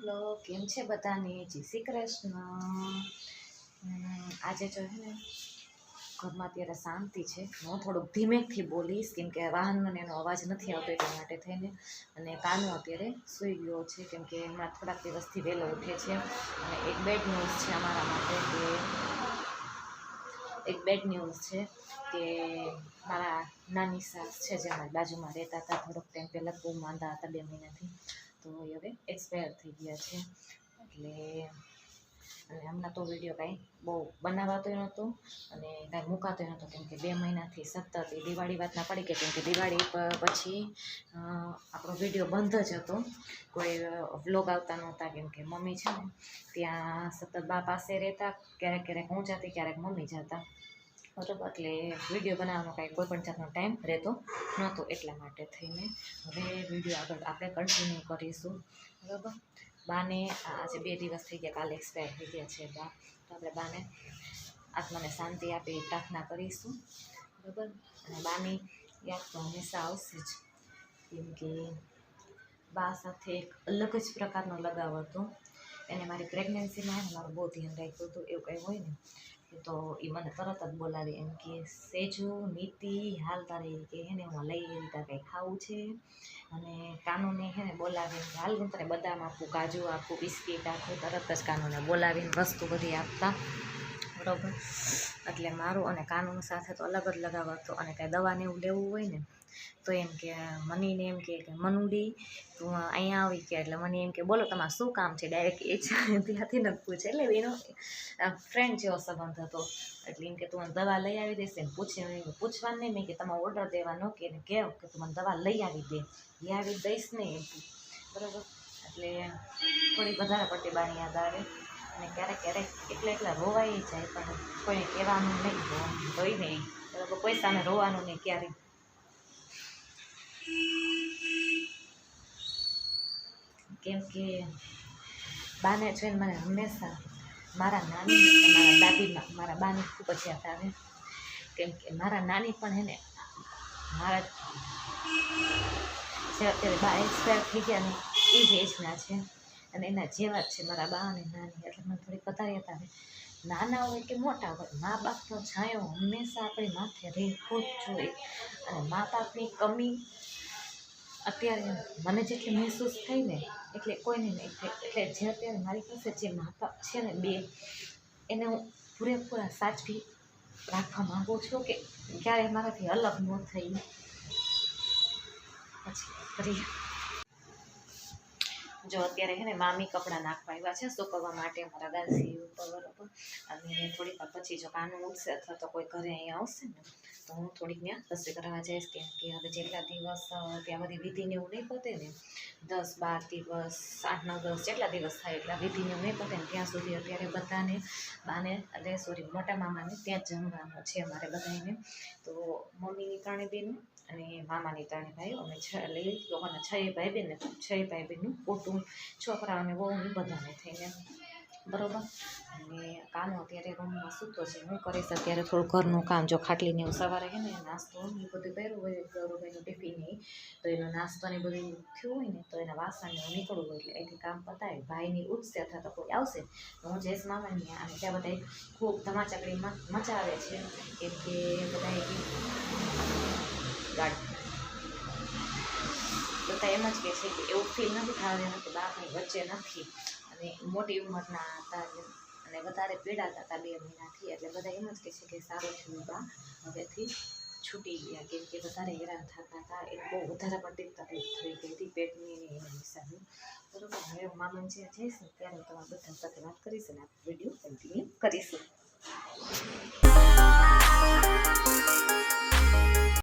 બોલો કેમ છે બધાને? જય શ્રી કૃષ્ણ। આજે જો હે ને ઘરમાં અત્યારે શાંતિ છે। હું થોડુંક ધીમેકથી બોલીશ કેમ કે વાહનનો એનો અવાજ નથી આવતો એટલા માટે થઈને। અને કાનો અત્યારે સૂઈ ગયો છે કેમ કે હમણાં થોડાક દિવસથી વહેલો ઉઠે છે। અને એક બેડ ન્યૂઝ છે અમારા માટે કે મારા નાની સાસ છે જે અમારી બાજુમાં રહેતા હતા થોડોક ટાઈમ પહેલાં બહુ માંદા હતા 2 મહિનાથી, તો એ હવે એક્સપાયર થઈ ગયા છે। એટલે અને હમણાં તો વિડીયો કાંઈ બહુ બનાવાતો નહોતો અને કાંઈ મૂકાતો નહોતો કેમ કે 2 મહિનાથી સતત એ દિવાળી વાત ના પડી કે કેમ કે દિવાળી પછી આપણો વિડીયો બંધ જ હતો, કોઈ વ્લોગ આવતા નહોતા કેમ કે મમ્મી છે ને ત્યાં સતત બા પાસે રહેતા, ક્યારેક ક્યારેક હું જતી ક્યારેક મમ્મી જતા બરાબર, એટલે વિડીયો બનાવવાનો કાંઈ કોઈ પણ જાતનો ટાઈમ રહેતો નહોતો એટલા માટે થઈને હવે વિડીયો આગળ આપણે કન્ટિન્યુ કરીશું બરાબર। બાને આજે 2 દિવસ થઈ ગયા, કાલે એક્સપાયર થઈ ગયા છે બા, તો આપણે બાને આત્માને શાંતિ આપે એ પ્રાર્થના કરીશું બરાબર। અને બાની યાદ તો હંમેશા આવશે જ કેમ કે બા સાથે એક અલગ જ પ્રકારનો લગાવ હતો। એને મારી પ્રેગ્નન્સીમાં મારું બહુ ધ્યાન રાખ્યું હતું, એવું કંઈ હોય ને તો એ મને તરત જ બોલાવી એમ કે સેજુ નીતિ હાલ તારે કે એને હું લઈ આવી તારે કંઈ ખાવું છે, અને કાનુને હે ને બોલાવીને હાલ હું તારે બદામ આપું, કાજુ આપું, બિસ્કીટ આપું, તરત જ કાનુને બોલાવીને વસ્તુ બધી આપતા બરાબર। એટલે મારું અને કાનૂન સાથે તો અલગ જ લગાવ હતો। અને કાંઈ દવાને એવું લેવું હોય ને તો એમ કે મનીને એમ કે મનુડી તું અહીંયા આવી ગયા, એટલે મને એમ કે બોલો તમારે શું કામ છે, ડાયરેક્ટ એ જ ત્યાંથી નથી પૂછે, એટલે એનો ફ્રેન્ડ જેવો સંબંધ હતો। એટલે એમ કે તું મને દવા લઈ આવી દેશે ને પૂછવાનું નહીં, મેં કે તમારે ઓર્ડર દેવાનો કે કહો કે તું મને દવા લઈ આવી દે, લઈ આવી દઈશ નહીં એમ બરાબર। એટલે થોડી વધારે પડતી બાની યાદ આવે અને ક્યારેક ક્યારેક એકલા રોવાઈ જાય, પણ કોઈને કહેવાનું નહીં, હોય નહીં બરાબર, કોઈ સામે રોવાનું નહીં ક્યારેય। કેમ કે બાને જોઈને મને હંમેશા મારા નાની મારા દાદીમાં મારા બાની ખૂબ જ યાદ આવે કેમ કે મારા નાની પણ હે ને મારા જે અત્યારે બા એક્સપાયર થઈ ગયા ને એ જ એજના છે અને એના જેવા જ છે મારા બા અને નાની, એટલે મને થોડીક વધારે યાદ આવે। નાના હોય કે મોટા હોય, મા બાપનો છાંયો હંમેશા આપણી માથે રહેવો જ જોઈએ। અને મા બાપની કમી અત્યારે મને જેટલી મહેસૂસ થાય ને એટલે કોઈને નહીં થાય। એટલે જે અત્યારે મારી પાસે જે મા બાપ છે ને 2, એને હું પૂરેપૂરા સાચવી રાખવા માગું છું કે ક્યારેય મારાથી અલગ ન થઈ। પછી કરીએ જો અત્યારે હે ને મામી કપડાં નાખવા આવ્યા છે સુકવવા માટે મારા દાદી ઉપર બરાબર। અને થોડીક વાર પછી જો કાનું ઉઠશે અથવા તો કોઈ ઘરે અહીંયા આવશે ને તો હું થોડીક ત્યાં રસોઈ કરવા જઈશ કેમ કે હવે જેટલા દિવસ ત્યાં બધી વિધિને એવું નહીં પતે ને 10-12 દિવસ 8-9-10 જેટલા દિવસ થાય એટલા વિધિને નહીં પતે ને ત્યાં સુધી અત્યારે બધાને બાને એટલે સોરી મોટા મામાને ત્યાં જ જમવાનું છે અમારે બધાને। તો મમ્મીની 3 બહેનો અને મામાની 3 ભાઈઓ, અમે એટલે એ લોકોના 6 ભાઈ બહેનનું કુટુંબ, છોકરાઓને વહુને બધાને થઈને બરાબર। અને કાનો અત્યારે રૂમમાં સૂતો છે, હું કરીશ અત્યારે થોડું ઘરનું કામ, જો ખાટલીને એવું સવારે હે ને નાસ્તો એ બધું કર્યું હોય ગૌરવભાઈનું ટિફિન તો એનો નાસ્તો ને બધું થયું હોય ને તો એના વાસણને હું નીકળવું હોય એટલે અહીંથી કામ પતાવી ભાઈની ઉઠશે અથવા તો કોઈ આવશે તો હું જઈશ મામાની અને ત્યાં બધા ખૂબ ધમાચકડી મચાવે છે કેમ કે બધા બધા એમ જ કહે છે કે એવું ફીલ નથી થવા દેવાનું કે બાપની વચ્ચે નથી, અને મોટી ઉંમરના હતા અને વધારે પીડાતા હતા 2 મહિનાથી, એટલે બધા એમ જ કહે છે કે સારું થયું બા હવેથી છૂટી ગયા કેમ કે વધારે હેરાન થતા હતા, એ બહુ વધારે પડતી તકલીફ થઈ ગઈ હતી પેટની ને એના હિસાબે બરાબર। હવે હું મામાને જ્યાં જઈશ ને ત્યારે હું તમારા બધા સાથે વાત કરીશ અને આ વિડીયો કન્ટિન્યુ કરીશું।